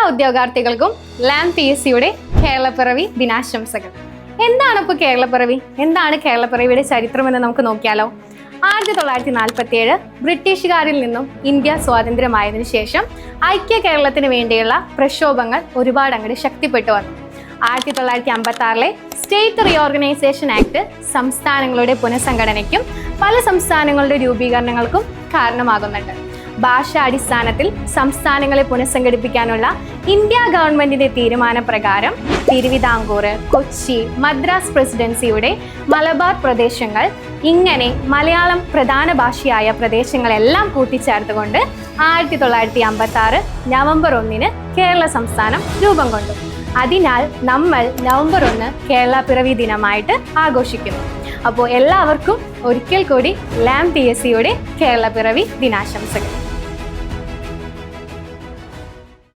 ഉദ്യോഗാർത്ഥികൾക്കും ലാം PSCയുടെ കേരളപ്പിറവി ദിനാശംസകൾ. എന്താണ് ഇപ്പോൾ കേരളപ്പിറവി? എന്താണ് കേരളപ്പിറവിയുടെ ചരിത്രമെന്ന് നമുക്ക് നോക്കിയാലോ. 1947 ബ്രിട്ടീഷുകാരിൽ നിന്നും ഇന്ത്യ സ്വാതന്ത്ര്യമായതിനു ശേഷം ഐക്യ കേരളത്തിന് വേണ്ടിയുള്ള പ്രക്ഷോഭങ്ങൾ ഒരുപാട് അങ്ങോട്ട് ശക്തിപ്പെട്ടു വന്നു. 1956 സ്റ്റേറ്റ് റീഓർഗനൈസേഷൻ ആക്ട് സംസ്ഥാനങ്ങളുടെ പുനഃസംഘടനയ്ക്കും പല സംസ്ഥാനങ്ങളുടെ രൂപീകരണങ്ങൾക്കും കാരണമാകുന്നുണ്ട്. ഭാഷാടിസ്ഥാനത്തിൽ സംസ്ഥാനങ്ങളെ പുനഃസംഘടിപ്പിക്കാനുള്ള ഇന്ത്യ ഗവൺമെന്റിന്റെ തീരുമാനപ്രകാരം തിരുവിതാംകൂർ, കൊച്ചി, മദ്രാസ് പ്രസിഡൻസിയുടെ മലബാർ പ്രദേശങ്ങൾ ഇങ്ങനെ മലയാളം പ്രധാന ഭാഷയായ പ്രദേശങ്ങളെല്ലാം കൂട്ടിച്ചേർത്തുകൊണ്ട് 1956 നവംബർ 1 കേരള സംസ്ഥാനം രൂപം കൊണ്ടു. അതിനാൽ നമ്മൾ നവംബർ 1 കേരള പിറവി ദിനമായിട്ട് ആഘോഷിക്കുന്നു. അപ്പോൾ എല്ലാവർക്കും ഒരിക്കൽ കൂടി ലാം PSCയുടെ കേരള പിറവി ദിനാശംസകൾ.